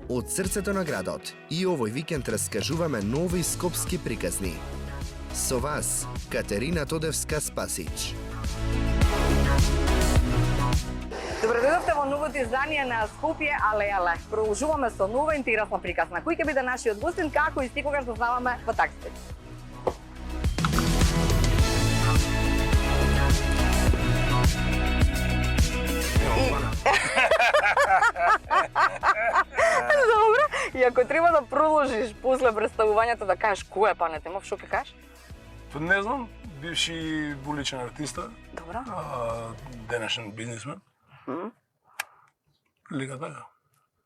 Од срцето на градот и овој викенд раскажуваме нови скопски приказни. Со вас, Катерина Тодевска-Спасич. Добредојдовте во новото издание на Скопје Але. Продолжуваме со нова интересна приказна. Кој ќе биде нашиот гостин, како и секогаш дознаваме во таксите. Добро, и ако треба да продолжиш после представувањето да кажеш кој е Пане Темов, што ќе кажеш? Не знам, бивши уличен артиста. Добро. Денешен бизнисмен. Лика така.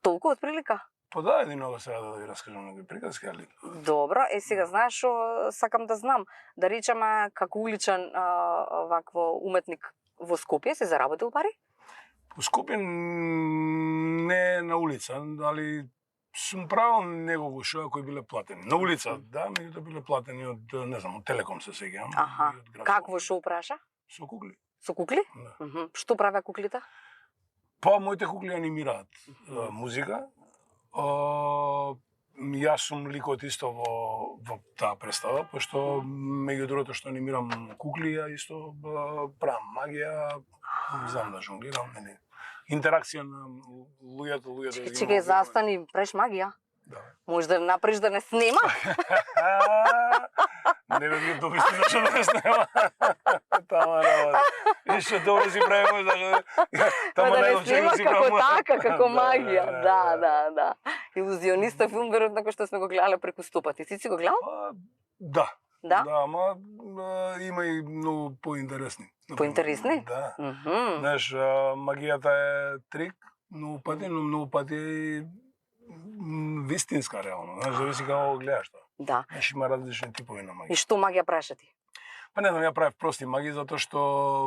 Толку од прилика? Па да, единога сега да ви раскажам некои приказки, али... Добро, сега знаеш што сакам да знам, да речеме како уличен вакво уметник во Скопје се заработил пари? Во Скопје не на улица, али сум правил неколку шоа кои биле платени. На улица, да, меѓутоа биле платени од, не знам, од Телеком се сеќавам. Аха, какво шоу праша? Со кукли. Со кукли? Да. Што правеа куклите? Па, моите кукли анимираат музика. Јас сум ликот исто во таа представа, пошто меѓу другото што анимирам кукли, ја исто правам магија, знам да жонглирам, интеракција на луѓето. Чекај, застани, преш магија? Да. Може да направиш да не снима? Не бе ми добри што да не снема. Тама работа. И што добро си правиме, да не снима како така, како магија. Да. Илузиониста филм, веројатно кој што сме го гледале преку 100 пати. Ти си го гледал? Да. Да? Да, ама има и многу поинтересни. Поинтересни? Да. Знаеш, магијата е трик, многу пати е вистинска реално. Знаеш, зависи како го гледаш тоа. Да. Знаеш, има различни типови на магија. И што магија праша ти? Па не знам, ја правев прости магии затоа што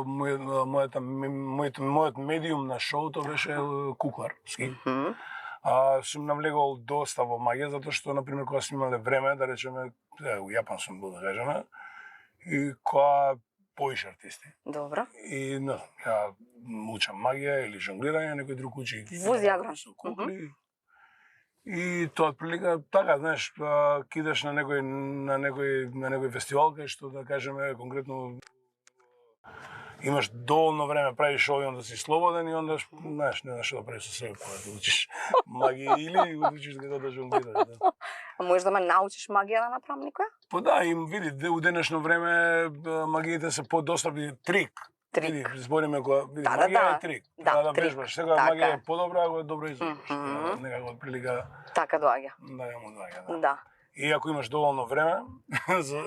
мојот медиум на шоуто беше кукларски. Сум навлегол доста во магија затоа што на пример кога сме имале време, да речеме, у Јапан сум бил да кажеме, и кога поише артисти. Добро. И не знам, ја учам магија или жонглирање, некој друг учи вози агрон со кукли. И тоа отприлика така, знаеш, кидаш на некој фестивал кај што да кажеме конкретно имаш доволно време, правиш шоу и онда си слободен и онда знаеш, не знаеш што да правиш со себе кога да учиш магија или учиш како да жонглираш. Да. А можеш да ме научиш магија да направам никоја? Па да, им види, у денешно време магиите се подостапни трик. Види, збориме кога магија е трик. Да вежбаш, сега магија е подобра, ако е добро извршиш. Некако отприлика така доаѓа. Да, му доаѓа, да. И ако имаш доволно време за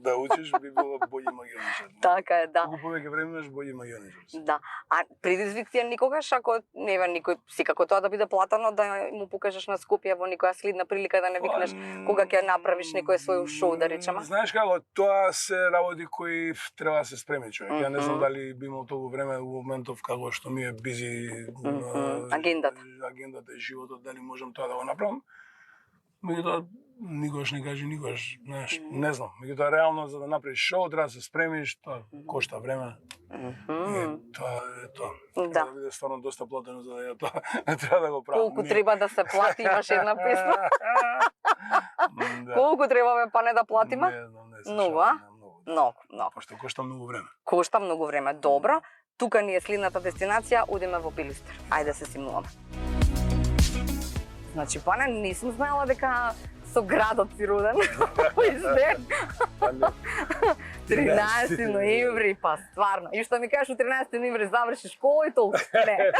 да учиш, би било бољи магионичар. Така е, да. Колку повеќе време имаш, бољи магионичар. Да. А предизвик ти е никогаш, ако не е никој, секако тоа да биде платено, да му покажеш на Скопје во некоја следна прилика, да не викнеш кога ќе направиш некој свој шоу, да речеме? Знаеш како, тоа се работи кои треба да се спреми човек. Ја не знам дали би имал толку време во моментов како што ми е бизи агендата и животот, дали можам тоа да го направам. Меѓутоа, никогаш не кажи никогаш, знаеш, не знам. Меѓутоа, реално, за да направиш шоу, треба да се спремиш, тоа кошта време. Тоа е тоа. Да. Треба да биде стварно доста платено за да ја тоа. Не треба да го правам. Колку треба да се плати, имаш една песна. Колку треба Пане да платиме? Не знам, не се многу, а? Многу. Пошто кошта многу време. Кошта многу време. Добро. Тука ни е следната дестинација, одиме во Пилистер. Ајде се симнуваме. Значи, Пане, не сум знаела дека со градот си роден. Изден. 13 ноември, па стварно. И што ми кажеш, 13 ноември завршиш школа и толку? Не.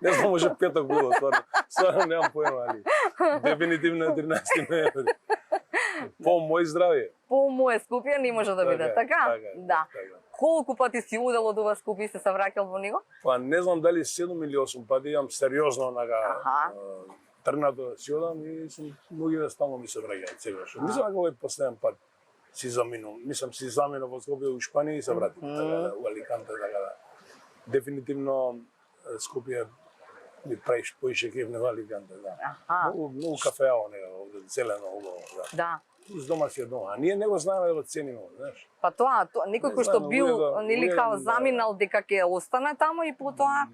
Не знам, може петок било, стварно немам поема, али дефинитивно 13 ноември. По мој здравје. По моје Скопје не може да биде, така? Да. Колку пати си одел од ова Скопје и се враќал во него? Па не знам дали 7 или 8 пати имам сериозно тргнато си одам и сум многиве стално ми се враќаат сегаш. Мислам дека овој последен пат си заминувам. Мислам си заминав во Скопје у Шпанија и се вратив. Така у Аликанте, така да. Дефинитивно Скопје ми праиш поише кеф него Аликанте, да. Многу кафеао него, овде зелено, убаво, да. Уз дома си е дома. А ние не го знаеме да го цениме, знаеш. Па тоа, некој кој што бил, нели као заминал дека ќе остане тамо и потоа,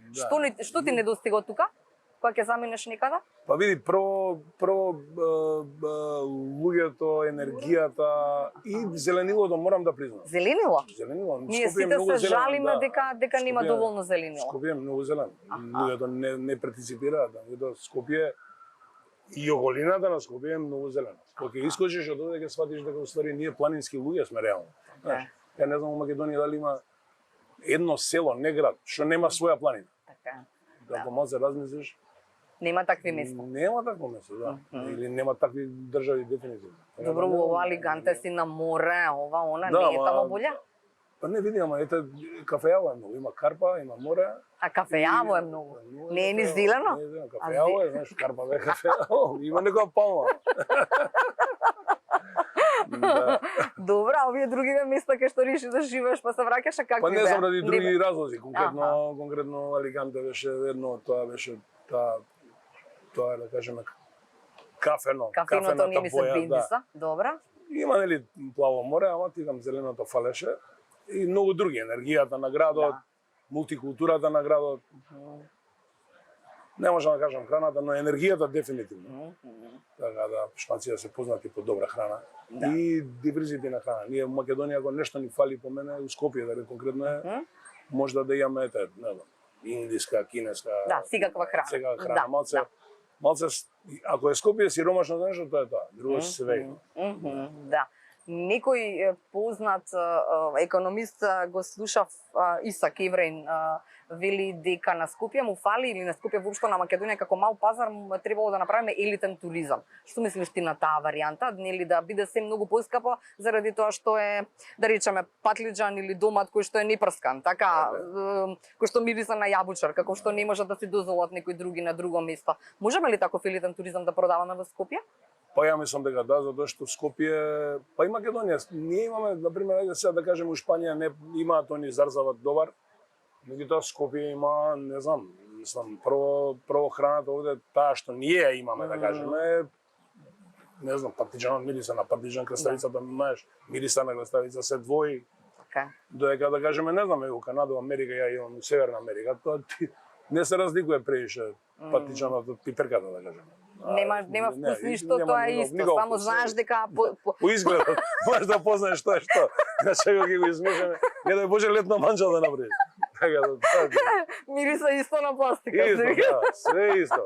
што ти недостига тука? Кога ќе заминеш некаде? Па види, прво луѓето, енергијата и зеленилото морам да признам. Зеленило? Зеленило. Ние сите се жалиме дека нема доволно зеленило. Скопје е многу зелен. Луѓето не партиципираат. Скопје и околината на Скопје е многу зелена. Кога ќе искочиш од овде ќе сватиш дека уствари ние планински луѓе сме реално. Знаеш, ја не знам во Македонија дали има едно село, не град, што нема своја планина. Така. Да, помалку се размислиш. Нема такви места. Нема такво место, да. Или нема такви држави дефинитивно. Добро, во Алиганте си на море, ова, она, не е тамо болја? Па не види, ама ете кафејаво е многу, има карпа, има море. А кафејаво е многу. Не е ни зелено? Не е зелено, кафејаво е, знаеш, карпа е кафејаво, има некоја палма. Добра, овие другиве места кај што реши да живееш, па се враќаш, а какви беа? Па не знам, ради други разлози, конкретно Аликанте беше едно, тоа беше тоа да кажеме кафено, кафеното не ми се бендиса, добра. Има нели плаво море, ама тигам зеленото фалеше и многу други, енергијата на градот, мултикултурата на градот. Не можам да кажам храната, но енергијата дефинитивно. Така да шпанците се познати по добра храна и диверзити на храна. Ние во Македонија ако нешто ни фали по мене, у Скопје дали конкретно е, можда да имаме ете, не знам, индиска, кинеска, секаква храна. Секаква храна, малце ако е Скопје сиромашно за нешто, тоа е тоа. Друго се свејно. Да. Некој познат економист го слушав, Исак Евреин, вели дека на Скопје му фали или на Скопје воопшто на Македонија како мал пазар му требало да направиме елитен туризам. Што мислиш ти на таа варијанта? Нели да биде се многу поскапо заради тоа што е, да речеме, патлиџан или домат кој што е непрскан, така, кој што мириса на јабучар, како што не може да си дозволат некои други на друго место. Можеме ли таков елитен туризам да продаваме во Скопје? Па ја мислам дека да, затоа што Скопје, па и Македонија, ние имаме, например, ајде сега да кажеме, у Шпанија не имаат они зарзават добар, меѓутоа Скопје има, не знам, мислам, прво храната овде, таа што ние имаме, да кажеме, не знам, партиџанот мириса на партиџан, краставицата, знаеш, мириса на краставица се двои. Додека да кажеме, не знам, у Канада, у Америка, ја имам у Северна Америка, тоа не се разликува преише партиџанот од пиперката, да кажеме. Нема вкус ништо, тоа е исто, само знаеш дека по изгледот можеш да познаеш што е што. Значи кога ќе го измешаме, не дај Боже летна манџа да направиш. Така да. Мириса исто на пластика. Исто, да, све исто.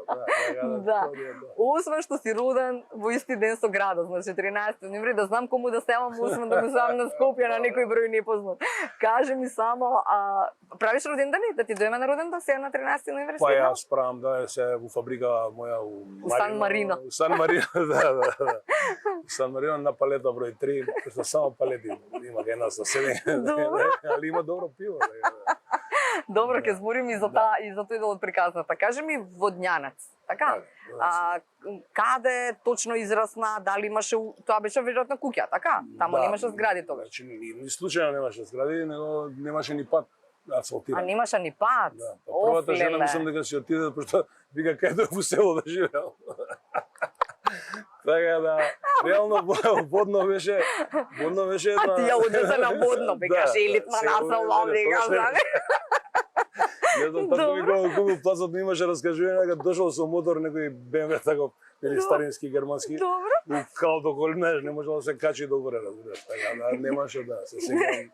Да. Освен што си роден во исти ден со градот, значи 13 ноември, да знам кому да селам, освен да го селам на Скопје на некој број непознат. Кажи ми само, правиш родендани? Да ти дојме на родендан сега на 13 ноември? Па јас правам да се во фабрика моја у Сан Марино. Сан Марино, да. Сан Марино на палета број 3, што само палети има кај нас на селе. Али има добро пиво. Добро, ќе збориме и за таа и за тој дел од приказната. Кажи ми Водњанец, така? Каде точно израсна, дали имаше, тоа беше веројатно куќа, така? Тамо немаше згради тогаш. Значи ни случајно немаше згради, него немаше ни пат асфалтиран. А немаше ни пат? Да. Првата жена мислам дека си отиде, пошто вика кај да во село да живеел. Така да, реално водно беше една... А ти ја одете на водно, бекаш елитна населба, бекаш, не знам, тако ми кога плацот ми имаше раскажување, дека дошол со мотор некој БМВ таков, или старински германски. Добро. У калото колнеш, не можел да се качи догоре, разбираш, така да немаше да се сигурам.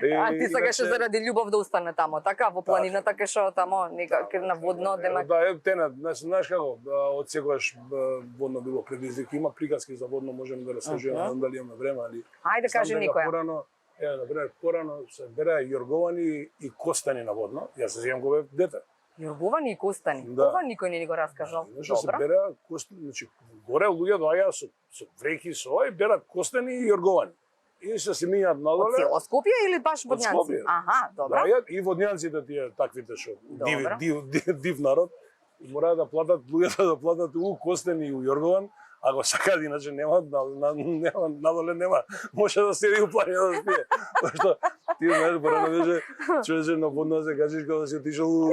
А ти сакаше заради љубов да остане тамо, така? Во планината кај шо тамо, некако на водно, демак. Да, тенат, знаеш како, од секогаш водно било предизвик, има приказки за водно, можеме да раскажуваме, дали имаме време, али... Ајде кажи никоја. Например, порано се береа јорговани и костани на водно. Јас се сеќавам кога бев дете. Јорговани и костани. Да. Ова никој не ни го раскажал. Нешто се Добра. береа костани, значи горе луѓе доаѓаа со вреки со ова и берат костани и јорговани. И се мињаат Од надоле. цело Скопје или баш Од Водњанци? Скопје. Аха, добра. Доаѓаат и водњанците тие таквите што Добра. див народ. И мораат да платат луѓето да платат у костани и у јоргован. Ако сакаат, иначе нема, надоле нема. Може да седи у планина да спие. Пошто ти знаеш, порано беше човече на водно се кажеш кога си отишол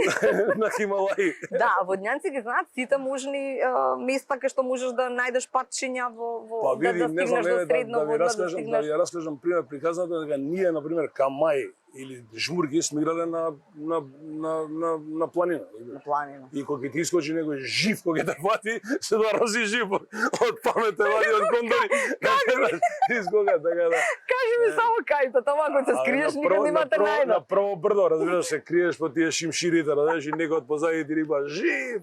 на Хималаи. Да, водњанци ги знаат сите можни места кај што можеш да најдеш патчиња Па да види, не знам, стигнеш до да средно ви водно, да раскажам, да стигнеш. ви раскажам пример приказната дека ние на пример Камај или жмурки сме играле на планина. На планина. И кога ти искочи некој жив, кога те фати, се дорази жив од памете вади од кондори. Искога така да. Кажи ми само кај, тоа ако се скриеш никад нема те најдат. На прво брдо, разбираш, се криеш по тие шимширите, разбираш, и некој од позади ти рипа жив.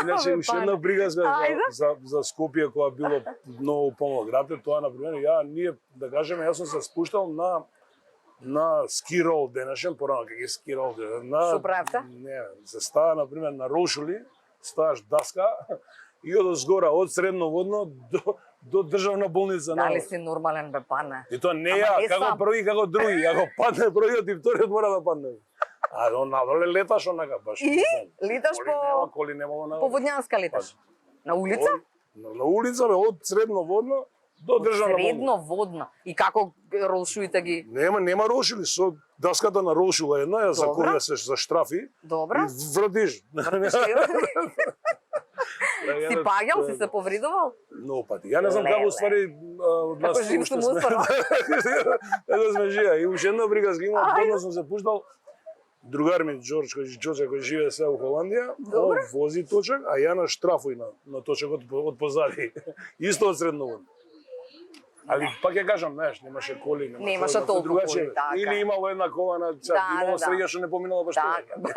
Иначе уште една приказка за Скопје која било многу помал град, тоа на пример ние да кажеме јас сум се спуштал на ски рол денешен, порано кога ги ски рол Што правите? Не, се става на пример на Рошули, ставаш даска и од згора од средноводно до државна болница. Дали си нормален бе пане? И тоа не Ама ја, не како сам. први, како други. Ако падне првиот и вториот мора да падне. А надоле леташ онака баш. И леташ коли немало на по Водњанска леташ. На улица? На улица бе од средноводно до државна болница. Средно водно. И како рошуите ги? Нема рошили со даската на рошула една за Добра. која се за штрафи Добра. и вртиш. Си паѓал, си се повредувал? Много пати. Ја не знам како уствари од нас Како жив уште сум останал. Како сме жија. И уште една приказка имам, одно сум се пуштал. Другар ми Џорџ кој живее сега во Холандија, он вози точак, а ја на штрафуј на точакот од позади. Исто од средноводно. Али пак ја кажам, знаеш, немаше коли, Немаше толку другачие. коли, така. Или имало една кола на имало среќа што не поминала баш тоа. Така.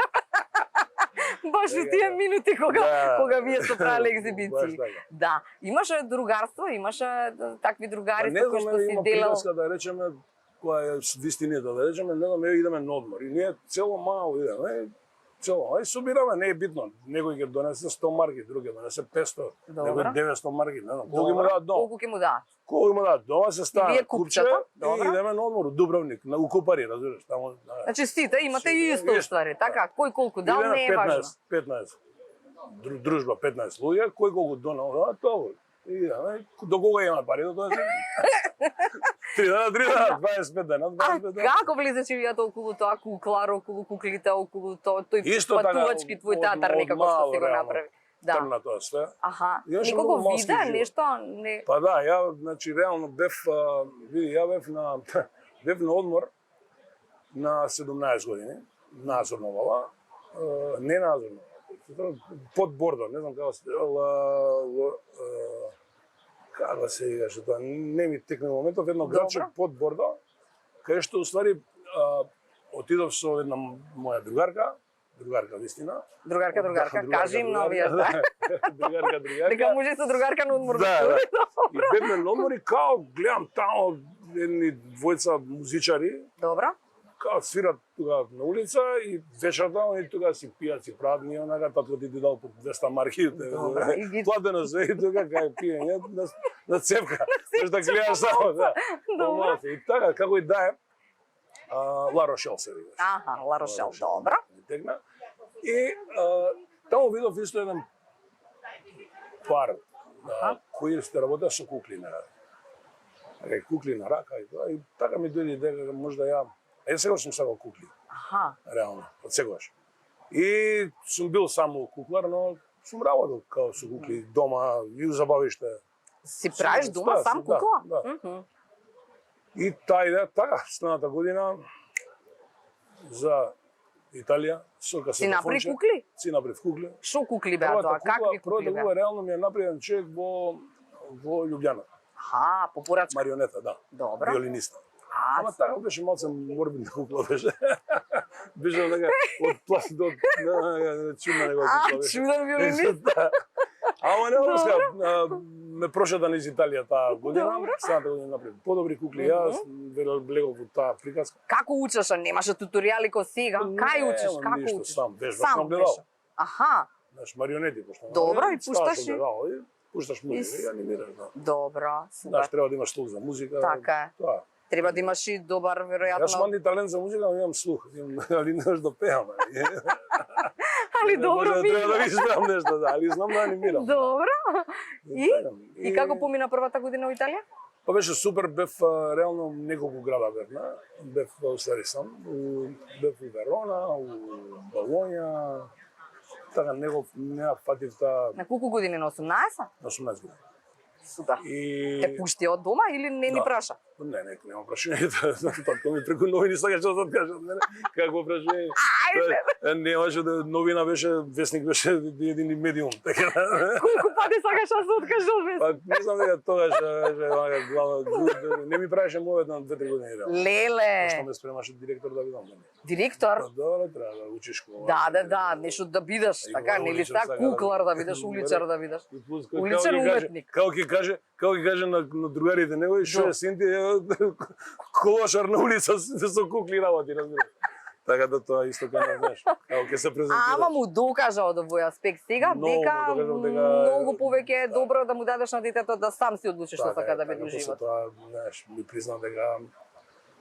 Баш во тие минути кога вие сте правеле екзибиции. Да, имаше другарство, имаше такви другари со кои што си делал. Приказка да речеме која е вистината, да речеме, не знам, идеме на одмор и ние цело мало идеме, цело, собираме, не е битно, некој ќе донесе 100 марки, други ќе донесе 500, некој 900 марки, не знам, колку ќе му дадат дома. Колку ќе му дадат? Колку ќе му дадат дома, се става купче и идеме на одмор, Дубровник, у Купари, разбираш, таму. Значи сите имате исто ствари, така, кој колку дал не е важно. 15, дружба 15 луѓе, кој колку донал, тоа и до кога има пари, до тоа се. 3 дана, 25 дена, 25 дена. А како влизаш и вие околу тоа куклар, околу куклите, околу тој патувачки твој театар некако што си го направи? Да. Трна тоа све. Аха. Никого виде нешто? Не. Па да, ја значи реално бев на одмор на 17 години, назорно вала, не назорно, под бордо, не знам како се како се играше тоа, не ми текне моментов, едно градче под бордо, каде што уствари отидов со една моја другарка вистина. Другарка, кажи им новија, да. Другарка. Дека може со другарка на одмор. Да. И бевме на одмор и као гледам таму едни двојца музичари. Добро. Као свират тука на улица и вечерта они тука си пијат, си прават ние онака, татко ти дал по 200 марки. Платено све и тука кај пиење на цевка. Може да гледаш само, да. Добро. И така, како и да е, Ла Рошел се викаш. Аха, Ла Рошел, добро. И таму видов исто еден пар кои сте работеа со кукли на рака. Кукли на рака и тоа. И така ми дојде дека можда ја секогаш сум сакал кукли. Аха. Реално, од секогаш. И сум бил само куклар, но сум работел као со кукли дома и у забавиште. Си правиш дома сам кукла? Да. И таа идеја така, следната година за Италија, со Си направи кукли? Си направив кукли. Шо кукли беа тоа? Какви кукли беа? Првата реално ми е направен човек во Љубљана. Аха, по порачка. Марионета, да. Добро. Виолиниста. Ама така беше малце морбидна кукла беше. Беше така од пласт до чудна негова кукла беше. Чуден виолинист. Ама не односка, ме прошета низ Италија таа година, Добро. самата година напред. Подобри кукли јас, влегов во таа приказка. Како учеше? Немаше туторијали ко сега? Кај учиш? Како ништо, учиш? сам, вежбаш сам гледал. беше. Аха, Знаеш, марионети, пошто. Добро, и ставаш пушташ и- огледало и пушташ музика И и анимираш, да. добро, Знаеш, супер. треба да имаш слух за музика. Така е. Тоа. Треба да имаш и добар, Јас веројатно. сумам ни талент за музика, но имам слух, али не можеш да пеам. Али добро Може, ми. треба да ви испеам нешто, да, али знам да анимирам. Добро. И? И И како помина првата година во Италија? Па беше супер, бев реално неколку града бев, бев во стари сам, бев у Верона, у Болоња, така не фатив таа На колку години? На 18? на 18 години. Супер. И Те пушти од дома или не ни Да. праша? Не, нема прашање. Татко ми преку новини сакаш да откажат мене. Какво прашање? Немаше да новина беше, вестник беше едини медиум. Така Колку пати сакаш да се откажеш од мене? па не знам дека тогаш глава не ми правеше мовет на 2-3 години. Што Леле. ме спремаше директор да видам. Директор? Па добро, треба да учиш школа. Да, нешто да бидеш, така, нели уличар ста сака куклар да бидеш, уличар да бидеш. И плюс, Уличен уметник. Како ќе каже на другарите негови, што е синти, колошар на улица со кукли работи, разбираш. Така да тоа исто кај нас, знаеш, како ќе се презентира. Ама му докажа од овој аспект сега Многу дека му докажав дека- многу повеќе е добро да му дадеш на детето да сам си одлучи што сака да биде во после живот. Тоа, знаеш, ми признав дека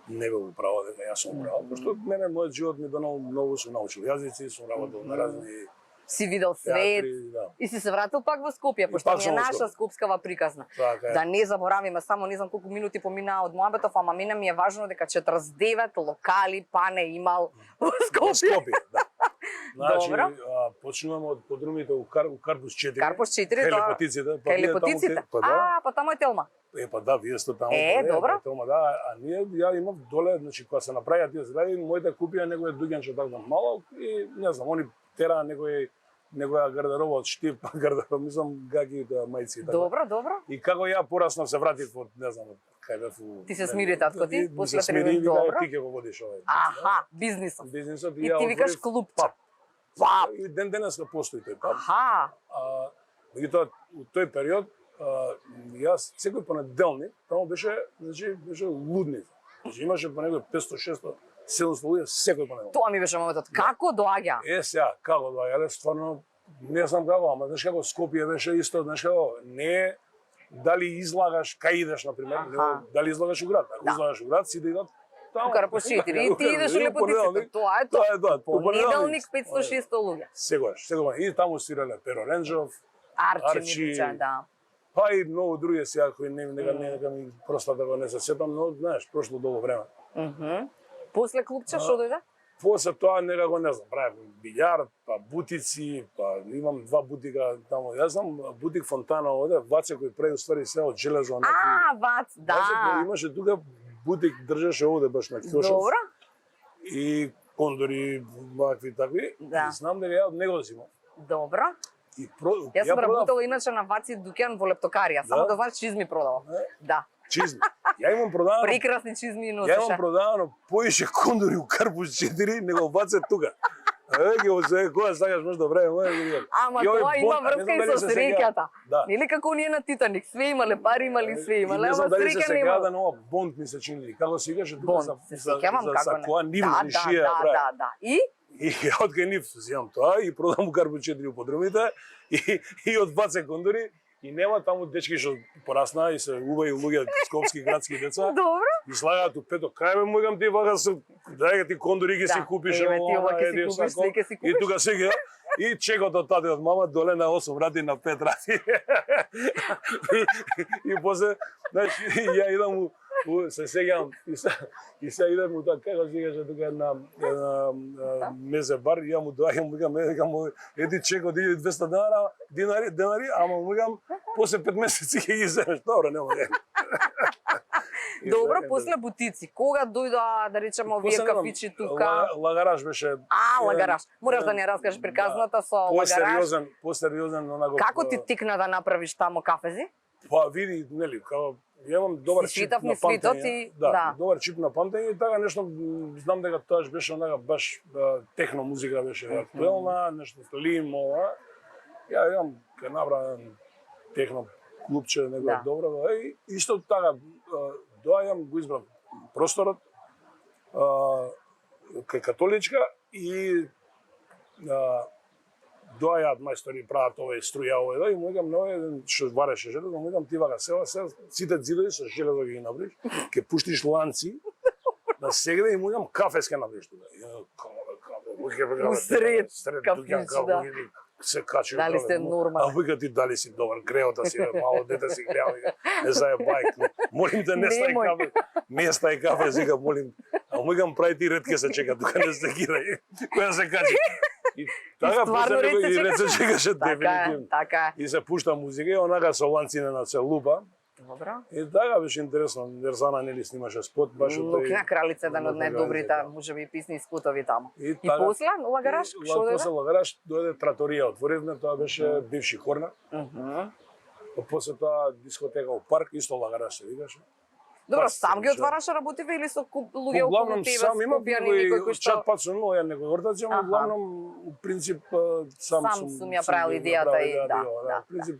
не бил управо, дека јас сум управо, пошто мене мојот живот ми донал многу, сум научил јазици, сум работел на разни Си видел свет театри, да. и си се вратил пак во Скопје, пошто пак ми е сум во наша Скопје. скопскава приказна. Така е. Да не заборавиме, само не знам колку минути поминаа од мојабетов, ама мене ми е важно дека 49 локали пане имал во Во Скопје. Скопје, да. Значи, Добро. почнуваме од подрумите у Карпус 4. Карпус 4, Кај тоа- лепотиците. Кај ние таму лепотиците? Па да. Па тамо е Телма. Па да, вие сте таму. Добро. Тома, да, а ние ја имав доле, значи кога се направија тие згради, моите купија некој дуѓанче така малок и не знам, они тераа некоја гардероба од штип, гардероб, мислам гаги да мајци и така. Добро. И како ја пораснав се вратив од, не знам, кај бев у... Ти се смири татко ти, Ми после се смири тренинг, и вика, добро. ти ќе го водиш овој. Аха, бизнисот. Бизнисот И ја ти викаш отворив клубче. пап. Пап. И ден денеска постои тој пап. Аха. Меѓутоа, у тој период, јас секој понеделник, таму беше, значи, беше лудница. Значи, имаше по некој 500, 600, 700 луѓе секој понеделник. Тоа ми беше моментот. Како доаѓа? Сега, како да, ја стварно, не знам како, ама знаеш како Скопје беше исто, знаеш како, не дали излагаш, кај идеш, например, Аха. него дали излагаш у град. Ако Да. излагаш у град, сите идат таму. У Карпус 4 и ти идеш у Лепотиците. Тоа е тоа. Тоа е тоа. Понеделник 500-600 луѓе. Сегаш. И таму свирале Перо Ренџов, Арчи Арчи. ми рече, да. па и многу други сега кои нека ми просто да го не се сетам, но знаеш, прошло долго време. Мгм. После клубче што дојде? После тоа некако не знам, правев билјар, па бутици, па имам 2 бутика таму. Јас знам бутик Фонтана оде, Ваце кој прави уствари се од железо на Вац, Ваце да. кој имаше тука бутик држеше овде баш на Кјошев. Добро. И кондори, вакви такви. Да. И знам дека ја од него зимам. Добро. И Јас сум продав работела иначе на Ваци дуќан во лептокарија, само Да? да знаеш чизми продавам. Да. чизми. Ја имам продавано Прекрасни чизми Ја имам носеше. продавано поише кондори у Карпус 4 него Ваце тука. Еге, во се кога сакаш може да прави, може да видам. Ама И овој тоа има бон, не врска знам и дали со се сеќа- среќата. Да. Нели како оние на Титаник, све имале, пари имали, све И имале, не ама знам дали се среќа сеќава нема. на ова Бонд ми се чини. Како се викаше тука Бон, за се сеќавам за како не. која нив Да, ни шија прави. да. И И ја од кај нив земам тоа и продам у Карпус 4 у подрумите и од 20 кондори и нема таму дечки што порасна и се убави луѓе скопски градски деца. добро. И слагаат у пето крај ме мугам ти вака се дај ти кондори ги Да, си купиш еве ти ова ќе си еди, купиш, сако. све ќе си И купиш. тука сега и чекот од таде од мама доле на 8 рати на 5 рати. И после знаеш ја идам се сеќавам и се идам у тоа како се каже тука на мезе бар и ја му доаѓам викам еди чекот иде 200 денари, ама му викам после 5 месеци ќе ги земеш. Добро, нема. Добро, после бутици. Кога дојдоа, да речеме, овие кафичи тука? Лагараш беше. Лагараш. Мораш да ни раскажеш приказната со лагараш. Посериозен онако. Како ти текна да направиш тамо кафези? Па види, нели, како ја имам добар Си чип свитав на ни свитот памтење. и- Да, да. добар чип на памтење и така нешто знам дека тоаш беше онака баш техно музика беше актуелна, нешто клим ова. Ја имам ке направам техно клубче, некој Да. добро. И исто така доаѓам, го избрав просторот кај католичка и доаѓаат мајстори прават овој струја овој и му викам на овој што вареше железо, му викам ти вака сега сите зидови со железо ќе ги направиш, ќе пуштиш ланци на сегде и му викам кафе ќе направиш тука. Усред кафич, да. Се качи. Дали сте нормални? А вика ти дали си добар, греота си, мало дете си грео, не заебај. Молим те не стај кафе. Не стај кафе, сега молим. А му викам прави ти ретке се чека, тука не се кирај. Која се качи. И така после него и ред се чекаше дефинитивно. Така И се пушта музика и онака со ланцина на се лупа. Добро. И така беше интересно. Нерзана нели снимаше спот баш од Лукина кралица, еден од најдобрите, можеби писни спотови таму. И така, после Лагараш, што дојде? После Лагараш дојде Траторија, отворивме, тоа беше бивши хорна. После тоа дискотека во парк, исто Лагараш се викаше. Добро, Пак сам ги се отвараше работиве или со луѓе околу Углавном тебе, сам имам скопјани некој кој што чат пат со многу некој ортаци, но Аха. углавном у принцип сам сум ја правил идејата и да. У принцип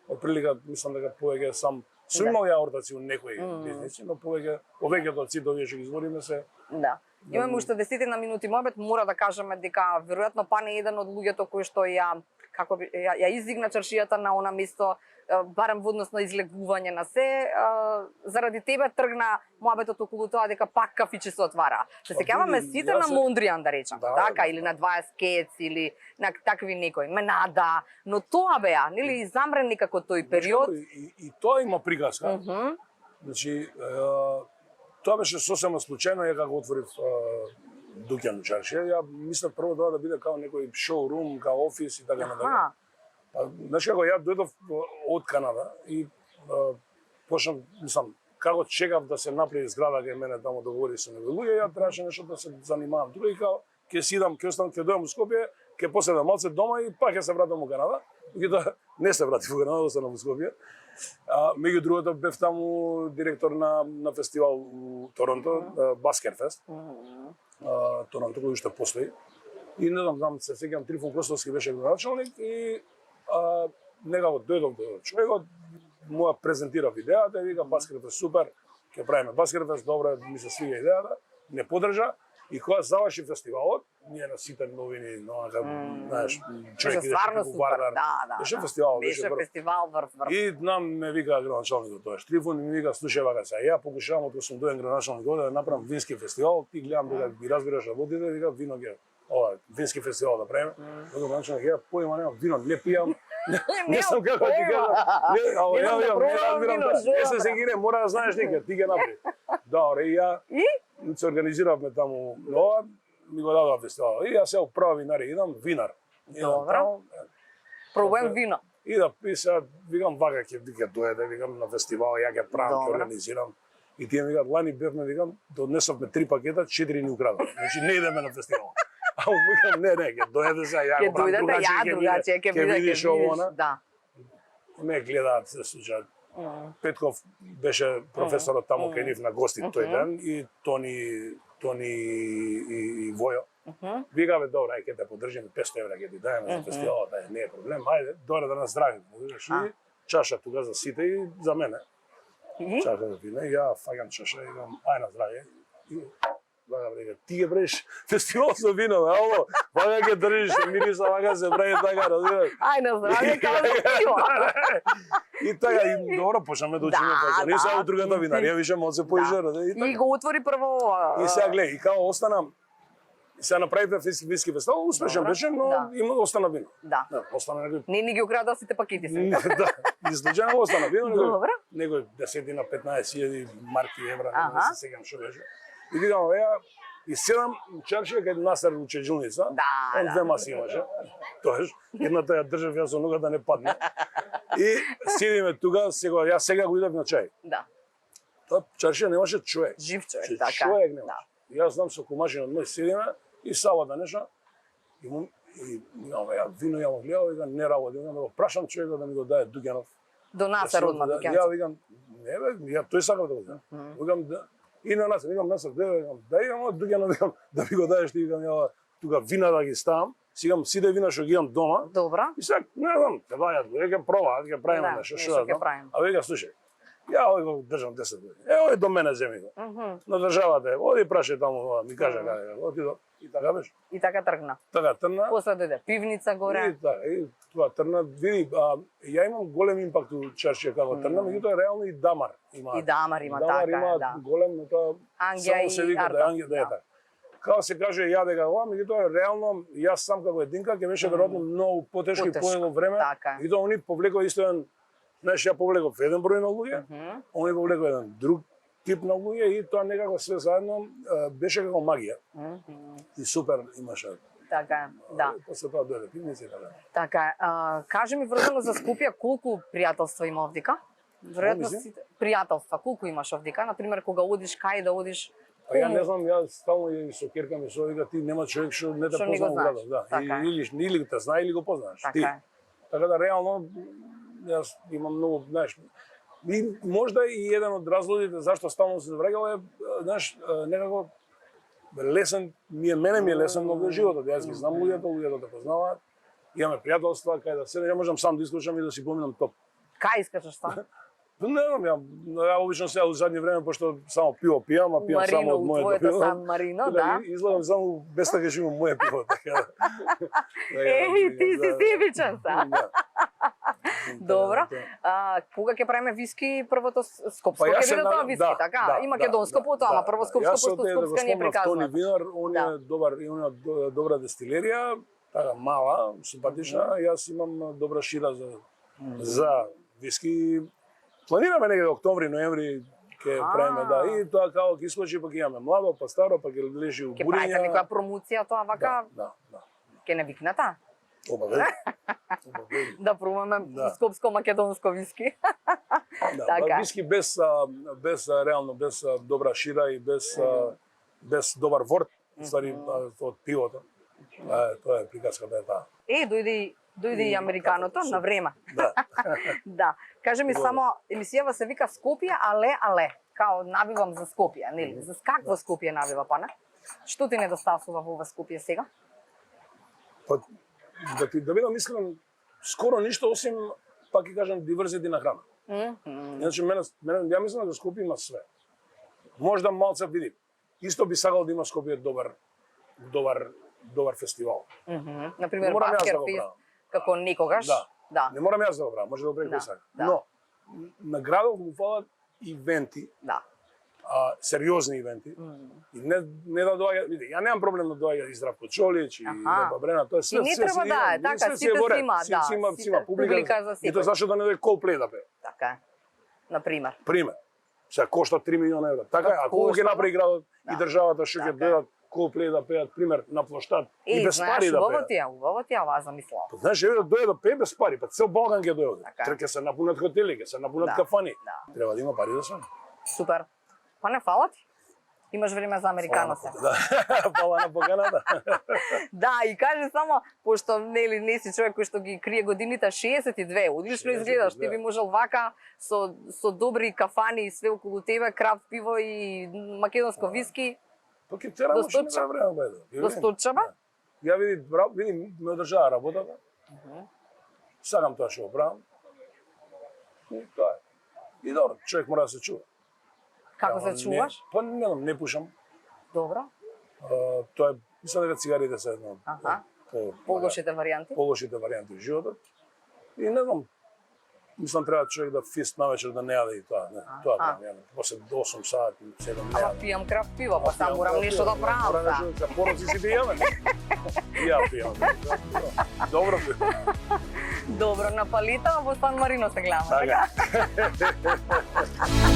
од прилика мислам дека повеќе сам сум имал ја ортаци у некои бизнеси, но повеќето од сите овие што ги избориме се Да. Имаме уште 10 минути мобет, мора да кажеме дека веројатно Пане е еден од луѓето кои што ја ја издигна чаршијата на она место, барем во однос на излегување на се, заради тебе тргна муабетот околу тоа дека пак кафичи се отвара. Се сеќаваме сите на Мондријан да речам, така, или на 20 Кец, или на такви некои, Менада, но тоа беа, нели, замрен некако тој период. И тоа има приказка. Значи, тоа беше сосема случајно, ја како отворив дуќан чаршија, ја мислев прво тоа да биде као некој шоурум, као офис и така натаму. Знаеш како ја дојдов од Канада и почнав, мислам, како чекав да се направи зграда кај мене таму договори со некои луѓе, ја требаше нешто да се занимавам тука и као ќе сидам, ќе останам, ќе дојдам во Скопје, ќе поседам малце дома и пак ќе се вратам во Канада. Меѓутоа не се вратив во Канада, останам во Скопје. Меѓу другото бев таму директор на фестивал у Торонто, Баскерфест. Торонто кој уште постои. И не знам, се сеќам Трифон Костовски беше градоначалник и некако дојдов до човекот, му ја презентирав идејата и вика Баскерфест супер, ќе правиме Баскерфест, добро, ми се свига идејата, не подржа. И кога заврши фестивалот, ние на сите новини, знаеш, човек идеше како Вардар. Беше фестивал, беше фестивал врв. И нам ме вика градоначалникот тоа Трифон и ми вика слушај вака сега, ја покушавам од кога сум доен градоначалник да направам вински фестивал, ти гледам дека ги разбираш работите, вика вино ќе вински фестивал да правиме. Тоа градоначалник ја поима нема вино, не пијам. Не сум како ти кажам. Не разбирам. Не се сегире, мора да знаеш нека, ти ќе направи. Добре, и ја се организиравме таму ова, ми го дадоа фестивал. И јас се прва винари, идам винар. Добро. Пробуем вино. И да писа, викам вака ќе дојде, викам на фестивал, ја ќе правам, ќе организирам. И тие ми викаат, лани бевме, викам, донесовме 3 пакета, 4 ни украдат. Значи не идеме на фестивал. А викам, не, ќе дојде сега, ја го правам другачи, ќе видиш ово, да. Ме гледаат се случаат. Петков беше професорот таму кај нив на гости тој ден и Тони и Војо. Викаве, добро, ај ќе те поддржиме 500 евра ќе ти дајме за фестивалот, не е проблем, ајде, дојде да нас здравиме. И чаша тука за сите и за мене. Чаша за вино, ја фаќам чаша и викам, ај на здравје. Вака брега, ти ќе правиш фестивал со вино, аво, вака ќе држиш, мириса, вака се прави така, разбираш. Ај на здравје, као да пиво. И така, и добро, почнаме да учиме така. Не само другата винарија, више може се поижера. И го отвори прво... И сега гледа, и као остана, сега направивме вински фестивал, успешен беше, но има остана вино. Да. Остана некој... Не ни ги украда сите пакети се. Да, излучено остана вино, некој 10-15.000 марки, евра, не се сеќам што беше. И викам, и седам чаршија кај Насер учеджилница, он 2 маси имаше, тоаш, едната ја држав ја со нога да не падне. И седиме тука, јас сега го идав на чај. Да. Тоа чаршија немаше човек. Жив човек, така. Човек немаше. Јас знам со комашинот мој седиме и сабота нешто, и вино ја му гледав, и не работи, да го прашам човекот да ми го даде дуќанов. До Насер одма дуќанов. Ја викам, не бе, ја тој сакав да го даде. Викам, и на нас, викам, Насер, да имам дуќанов, викам, да ми го дадеш ти, викам, ја тука вина да ги ставам, Сигам сите вина што ги имам дома. Добра. И сега, не знам, те доаѓаат, ќе пробаат, ќе правиме нешто, нешто што ќе да. правиме. А вика, слушај, ја овој го држам 10 години. Овој до мене земи го. На државата, оди прашај таму, ми кажа каде, отидо. И така беше. И така тргна. Така тргна. После дојде пивница горе. И тоа тргна, види, ја имам голем импакт у Чаршија како тргна, меѓутоа реално и Дамар има. И Дамар има, така има да. голем, тоа Ангија само и се вика да Арта, Ангија да е да. така. Како се каже ја дека ова, меѓутоа реално јас сам како единка ќе беше веројатно многу потешко и Потешко, поело време. така е. Меѓутоа они повлекоа исто еден, знаеш, ја повлеков еден број на луѓе, они повлекоа еден друг тип на луѓе и тоа некако све заедно беше како магија. И супер имаше. Така е, да. После тоа дојде пивница и така. Така е. Кажи ми врзано за Скопје, колку пријателства има овдека? Веројатно мислим? сите пријателства, колку имаш овдека? Например, кога одиш кај да одиш? Па ја не знам, ја стално и со керка ми со вика, ти нема човек што не те Што не го познава знаеш. градот, да. Така е. Или те знае или го познаваш ти. Така е. Така да реално јас имам многу, знаеш, и можда и еден од разлозите зашто стално се враќал е, знаеш, некако лесен, мене ми е лесен многу животот. Јас ги знам луѓето те познаваат. Имаме пријателства кај да седам, ја можам сам да исклучам и да си поминам топ. Кај искачаш сам? Не знам, ја обично сега у задни време, пошто само пиво пијам, а пијам само од моето твоето пиво. Сан Марино, да. Излагам само без да кажем моје пиво, така да. Еј, ти си себичен са. Да. Добро. Кога ќе правиме виски, првото скопско Па јас ќе биде тоа виски, така? И македонско потоа, ама прво скопско, пошто скопска не Тони приказват. Винар, он Да. е добар, има добра дестилерија, така мала, симпатична. Јас имам добра шира за виски. Планираме негде октомври, ноември ќе правиме, да. И тоа како ќе искочи, па ќе имаме младо, па старо, па ќе лежи у Ќе буриња. правите некоја промоција тоа вака? Да. Ќе не викната? Обавезно. Да пробаме Да. скопско-македонско виски. Да, Така. виски без реално без добра шира и без добар ворт, ствари од пивото. Тоа е приказката е таа. Дојде и американото на време. Да. Да. Кажи ми само, емисијава се вика Скопје, але. Као навивам за Скопје, нели? За какво Скопје навива, па не? Што ти недостасува во ова Скопје сега? Па, да бидам искрен, скоро ништо осим, пак ќе кажам, диверзити на храна. Значи, ја мислам дека Скопје има све. Можда малце види. Исто би сакал да има Скопје добар фестивал. Например, Морам јас да Баскер го фест, правам. како некогаш. Да. Не морам јас да го правам, може да го прави кој сака. да. Но, на градот му фалат ивенти, Да. сериозни ивенти. И не да доаѓа, види, ја немам проблем да доаѓа и Здравко Чолич и Лепа Брена, тоа е све. И не треба да е, така, сите си има, да. Си има публика за и тоа секој. зашто да не дојде Coldplay да пее. Така е. Например. Пример. Сега кошта 3 милиона евра. Така е, ако ќе направи градот и државата што ќе Така е. дојдат Coldplay да пеат, пример, на плоштад и без пари да пеат. Убаво ти ја ова замислила. Па знаеш, еве да дојде да пее без пари, па цел Балкан ќе дојде. Така е. Ќе се напунат хотели, ќе се напунат Да, кафани. да. Треба да има пари за све. Супер. Па не фала ти. Имаш време за американо се. Да. Фала на поканата. Да, и кажи само, пошто нели не си човек кој што ги крие годините, 62, одлично изгледаш, ти 62. би можел вака со добри кафани и све околу тебе, крафт пиво и македонско виски, Па ќе тера До машина Стурча? за време бајде. до Стурчаба. Ја види, ме одржава работата. Сакам тоа што го правам. И тоа е. И добро, човек мора да се чува. Како се чуваш? Па не знам, не пушам. Добро. Тоа е, мислам дека цигарите се едно Аха. од Полошите варијанти. полошите варијанти во животот. И не знам, мислам треба човек да фист навечер да не јаде и тоа, не. Тоа правам, ја после 8 сати, 7 не Ама јадам. пијам крафт пиво, па сам морам нешто да правам. Морам да. нешто, за пороци си пијаме. И ја пијам. Добро пијам. Добро, на палита во Сан Марино се гледаме, Така. така?